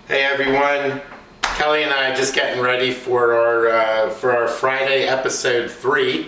Hey everyone, Kelly and I are just getting ready for our Friday episode 3.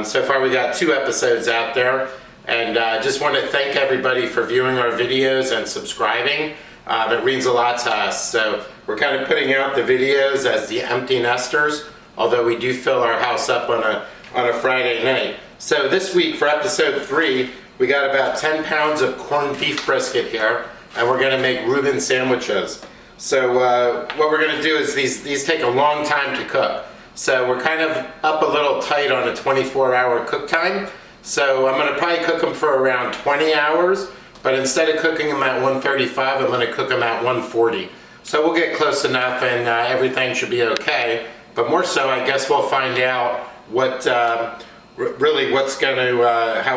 So far we got 2 episodes out there, and just want to thank everybody for viewing our videos and subscribing. It means a lot to us. So we're kind of putting out the videos as the empty nesters, although we do fill our house up on a Friday night. So this week for episode 3, we got about 10 pounds of corned beef brisket here, and we're going to make Reuben sandwiches. So what we're going to do is these take a long time to cook. So we're kind of up a little tight on a 24-hour cook time. So I'm going to probably cook them for around 20 hours, but instead of cooking them at 135, I'm going to cook them at 140. So we'll get close enough and everything should be okay. But more so, I guess we'll find out what really how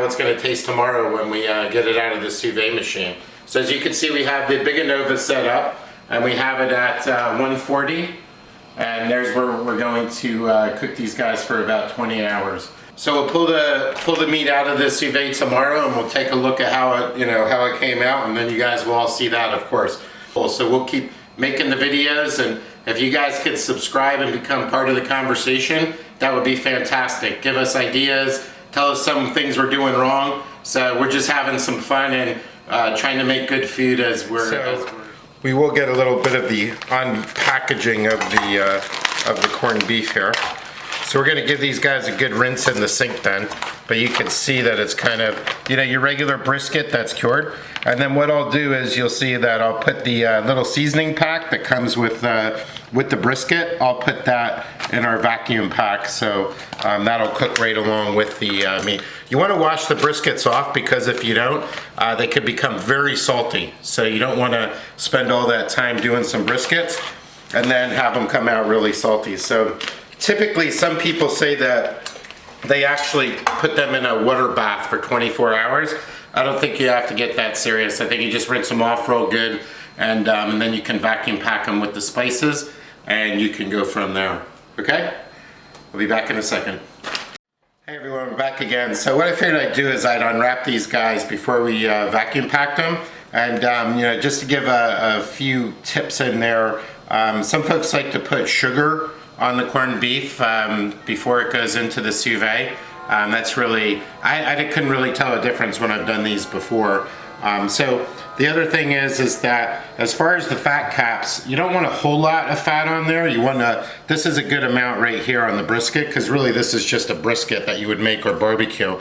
it's going to taste tomorrow when we get it out of the sous vide machine. So as you can see, we have the Big Anova set up. And we have it at 140, and there's where we're going to cook these guys for about 20 hours. So we'll pull the meat out of the sous vide tomorrow, and we'll take a look at how it came out, and then you guys will all see that, of course. So we'll keep making the videos, and if you guys could subscribe and become part of the conversation, that would be fantastic. Give us ideas, tell us some things we're doing wrong. So we're just having some fun and trying to make good food as we're. We will get a little bit of the unpackaging of the corned beef here. So we're going to give these guys a good rinse in the sink then. But you can see that it's kind of, your regular brisket that's cured. And then what I'll do is you'll see that I'll put the little seasoning pack that comes with the brisket. I'll put that in our vacuum pack, so that'll cook right along with the meat. You want to wash the briskets off, because if you don't, they could become very salty. So you don't want to spend all that time doing some briskets and then have them come out really salty. So typically some people say that they actually put them in a water bath for 24 hours. I don't think you have to get that serious. I think you just rinse them off real good, and then you can vacuum pack them with the spices, and you can go from there. Okay? We'll be back in a second. Hey everyone, we're back again. So what I figured I'd do is I'd unwrap these guys before we vacuum pack them, and just to give a few tips in there. Some folks like to put sugar on the corned beef before it goes into the sous vide. That's really, I couldn't really tell a difference when I've done these before. So the other thing is that as far as the fat caps, you don't want a whole lot of fat on there. You want to, this is a good amount right here on the brisket, because really this is just a brisket that you would make or barbecue.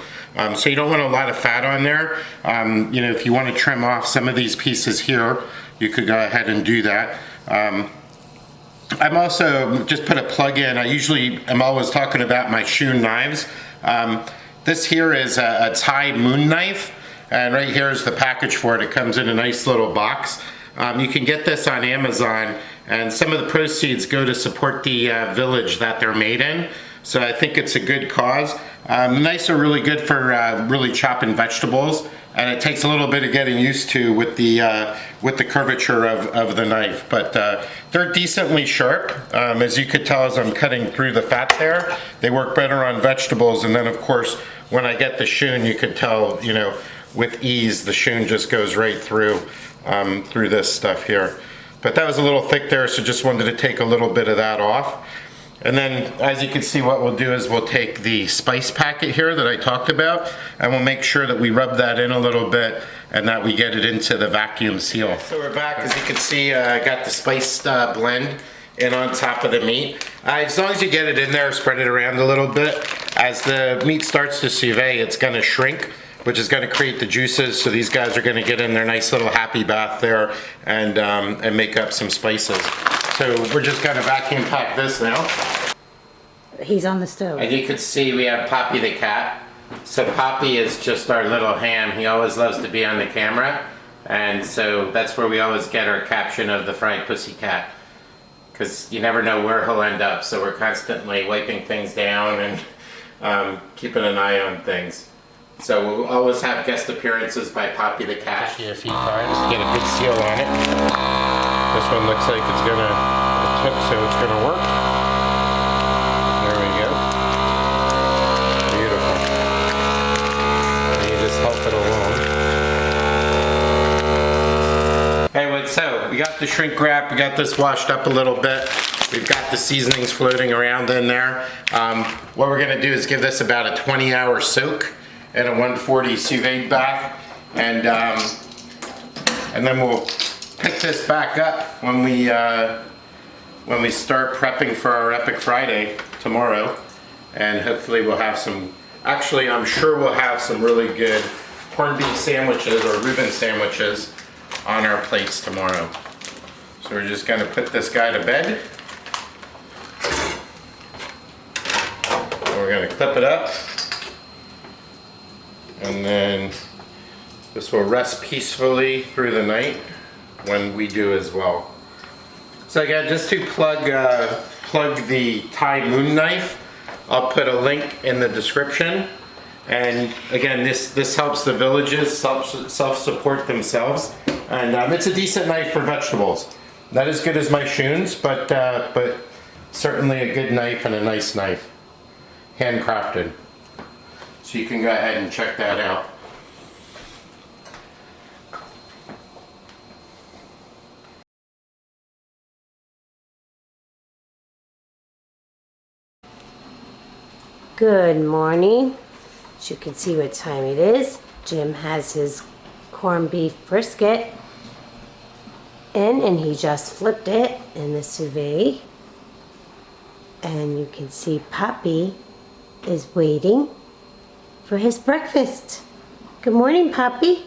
So you don't want a lot of fat on there. If you want to trim off some of these pieces here, you could go ahead and do that. I'm also just put a plug in. I usually am always talking about my Shun knives. This here is a Thai moon knife, and right here is the package for it. It comes in a nice little box. You can get this on Amazon, and some of the proceeds go to support the village that they're made in. So I think it's a good cause. Knives are really good for really chopping vegetables, and it takes a little bit of getting used to with the curvature of the knife. But they're decently sharp. As you could tell as I'm cutting through the fat there, they work better on vegetables. And then of course, when I get the Shun, you could tell, with ease, the Shun just goes right through this stuff here. But that was a little thick there, so just wanted to take a little bit of that off. And then, as you can see, what we'll do is we'll take the spice packet here that I talked about, and we'll make sure that we rub that in a little bit and that we get it into the vacuum seal. So we're back. As you can see, I got the spice blend in on top of the meat. As long as you get it in there, spread it around a little bit. As the meat starts to sous vide, it's going to shrink, which is going to create the juices, so these guys are going to get in their nice little happy bath there and make up some spices. So we're just going to vacuum pack this now. He's on the stove. And you can see we have Papi the cat. So Papi is just our little ham. He always loves to be on the camera. And so that's where we always get our caption of the fried pussy cat. Because you never know where he'll end up. So we're constantly wiping things down and keeping an eye on things. So we'll always have guest appearances by Papi the cat. Actually a few times to get a good seal on it. This one looks like it's gonna tip, so it's gonna work. There we go. Beautiful. And you just help it along. Hey, what's so we got the shrink wrap, we got this washed up a little bit. We've got the seasonings floating around in there. What we're gonna do is give this about a 20-hour soak in a 140 sous vide bath. And then we'll pick this back up when we start prepping for our Epic Friday tomorrow. And hopefully we'll have some, actually I'm sure we'll have some really good corned beef sandwiches or Reuben sandwiches on our plates tomorrow. So we're just gonna put this guy to bed. We're gonna clip it up. And then this will rest peacefully through the night when we do as well. So again, just to plug the Thai moon knife, I'll put a link in the description. And again, this helps the villages self-support themselves. And it's a decent knife for vegetables. Not as good as my Shoons, but certainly a good knife and a nice knife. Handcrafted. So you can go ahead and check that out. Good morning. As you can see what time it is. Jim has his corned beef brisket in, and he just flipped it in the sous vide. And you can see Papi is waiting for his breakfast. Good morning, Papi.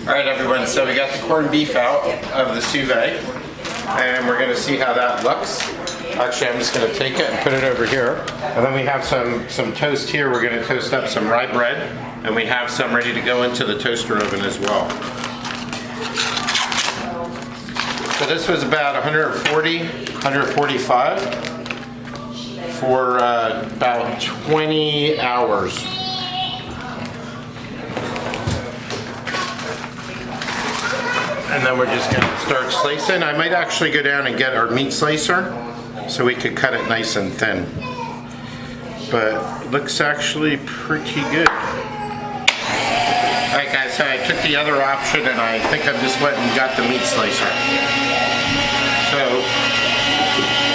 Alright everyone, so we got the corned beef out of the sous vide. And we're going to see how that looks. Actually, I'm just going to take it and put it over here. And then we have some toast here. We're going to toast up some rye bread. And we have some ready to go into the toaster oven as well. So this was about 140, 145 for about 20 hours. And then we're just going to start slicing. I might actually go down and get our meat slicer so we could cut it nice and thin. But looks actually pretty good. Alright guys, so I took the other option and I think I just went and got the meat slicer. So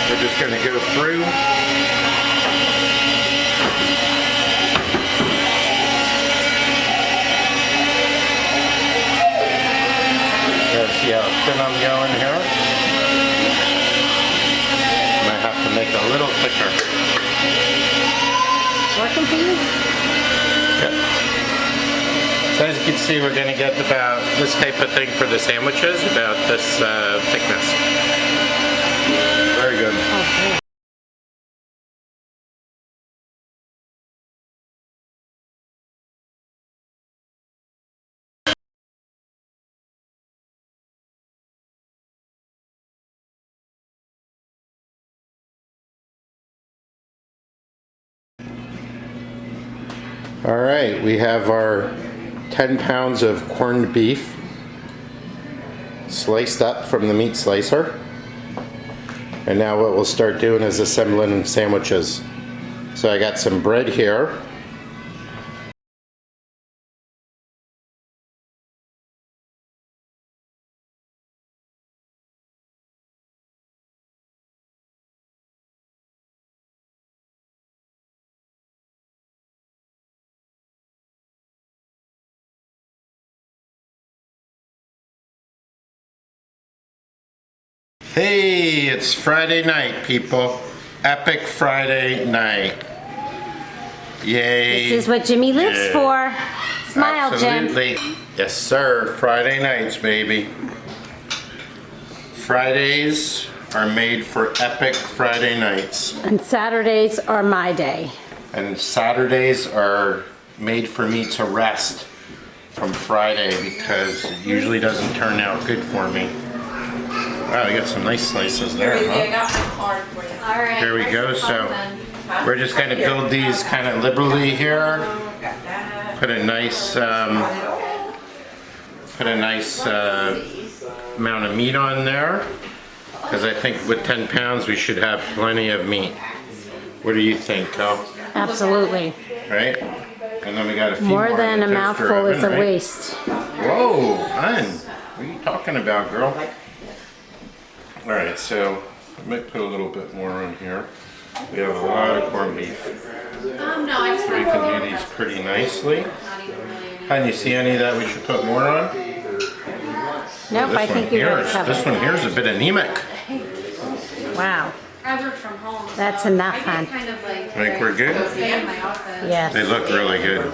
we're just going to go through. See how thin I'm going here. Might have to make it a little thicker. Working for you? Yep. So as you can see, we're going to get about this type of thing for the sandwiches, about this thickness. Very good. Okay. All right, we have our 10 pounds of corned beef sliced up from the meat slicer. And now what we'll start doing is assembling sandwiches. So I got some bread here. Hey, it's Friday night, people. Epic Friday night. Yay. This is what Jimmy lives for. Smile, Absolutely. Jim. Yes, sir. Friday nights, baby. Fridays are made for epic Friday nights. And Saturdays are my day. And Saturdays are made for me to rest from Friday because it usually doesn't turn out good for me. Wow, we got some nice slices there, huh? Here we go. So we're just going to build these kind of liberally here. Put a nice amount of meat on there, because I think with 10 pounds we should have plenty of meat. What do you think, Cal? Absolutely. Right? And then we got a few More than in a the toaster mouthful is a oven, right? waste. Whoa, hun. What are you talking about, girl? Alright, so I might put a little bit more on here. We have a lot of corned beef. So we can do these pretty nicely. Hun, you see any that we should put more on? Nope, I think you got it covered. This one here is a bit anemic. Wow. I work from home. So That's enough, I hon. get kind of like Think we're good? stay in my office. Yes. They look really good.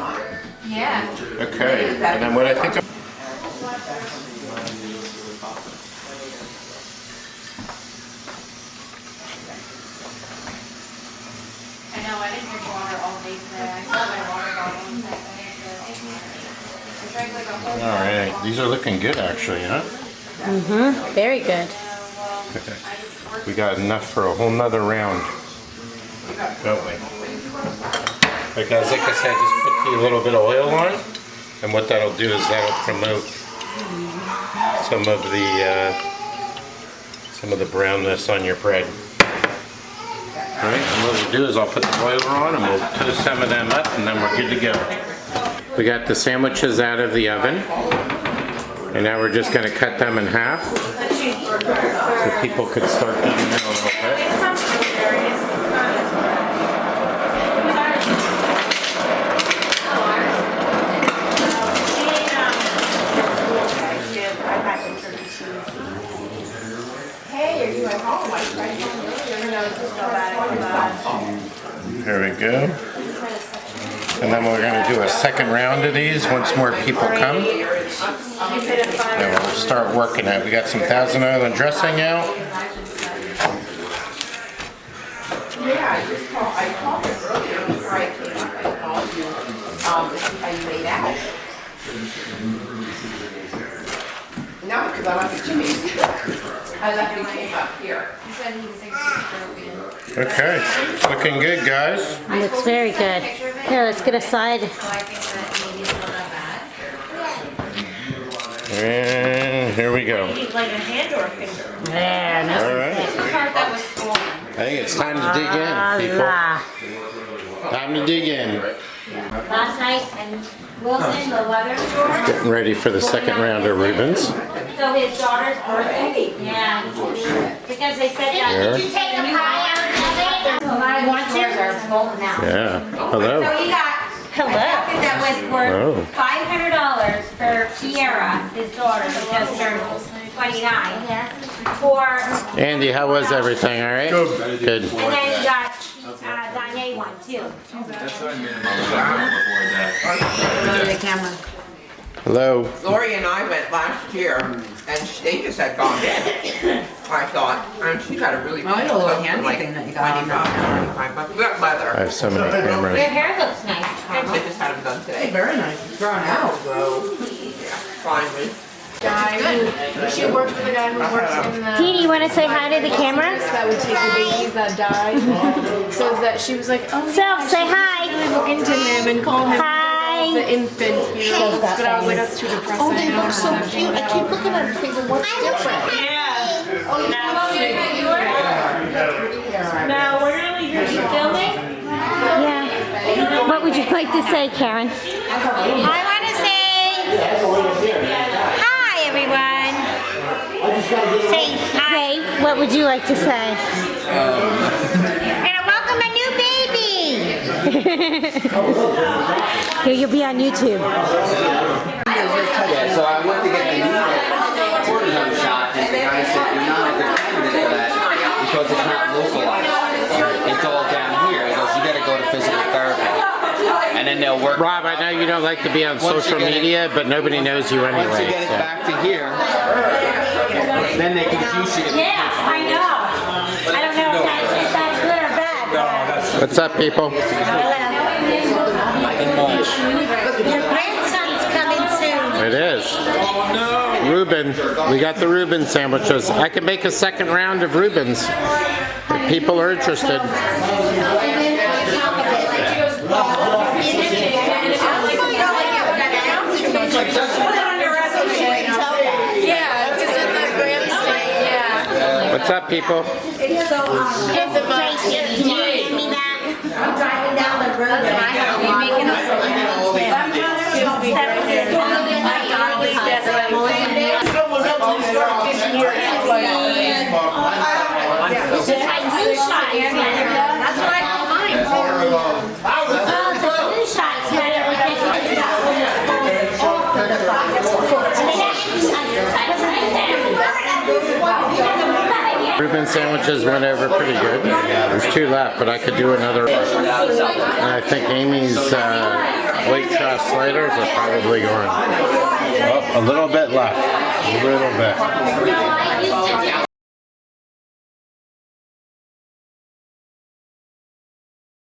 Yeah. Okay, and then what I think I know, I didn't drink water all day today. I filled my water bottle and I drank like a whole Alright, these are looking good actually, huh? Mm-hmm. Very good. We got enough for a whole nother round, don't we? Like I said, just put a little bit of oil on, and what that'll do is that'll promote some of the brownness on your bread. All right, and what we'll do is I'll put the boiler on, and we'll toast some of them up, and then we're good to go. We got the sandwiches out of the oven, and now we're just going to cut them in half, so people could start eating them a little bit. Here we go. And then we're going to do a second round of these once more people come. And we'll start working it. We got some Thousand Island dressing out. Yeah, I called him earlier before I came up. I called you to see how you made out. No, because I went to Jimmy's. I left and came up here. He said he thinks it's broken. Okay, it's looking good, guys. Looks very good. Here, let's get a side. So I think that maybe it's not that bad. And here we go. Like a hand or a finger? There, All no. right. The part that was swollen. I think it's time to dig in, Voila. people. Time to dig in. Last night, and Wilson, the leather store, Getting ready for the second round of Reubens. so his daughter's birthday. Yeah. Because they said that. Here. Did you take a pie out of it? I want to. Yeah. Hello. So he got Hello. a jacket that was worth Oh. $500 for Kiera, his daughter, who just turned 29. For, Andy, how was everything? All right. Good. and then he got Danye one too. Hello. Lori and I went last year, and they just had gone in. I thought, and she got a really cool a little coat for handy like thing that you got on $25. We got I leather. have so many cameras. Your hair looks nice. They just had them done today. Very nice. It's grown out. So, yeah, finally. She worked with a guy who works in the Petey, you want to say hi to the camera? that would take the babies that died. So that she was like, oh Self, say hi. really look into him and call him Hi. the infant funerals. But I was like, that's too depressing. Oh, they look so cute. I keep looking at her thinking, what's different? No, we're really here. You filming? Yeah. What would you like to say, Karen? I want to say hi, everyone. Say hi. Say, what would you like to say? We're gonna welcome a new baby. Here, you'll be on YouTube. Yeah, so I went to get the cortisone shot, and the guy said, you're not a good candidate for that because it's not localized. It's all down here. He goes, you gotta go to physical therapy. And then they'll work. Rob, I know you don't like to be on Once you social get it- media, but nobody knows you anyway. Once you get it so. back to here, then they can juice you. Yeah, I know. I don't know if that's good or bad. What's up, people? Your grandson's coming soon. It is. Reuben. We got the Reuben sandwiches. I can make a second round of Reubens if people are interested. What's up, people? It's a place. Can you give me that? I'm driving down the That's what I call mine. Blue shots better Reuben sandwiches went over pretty good. There's 2 left, but I could do another. And I think Amy's white trash sliders are probably going. Oh, a little bit left. A little bit.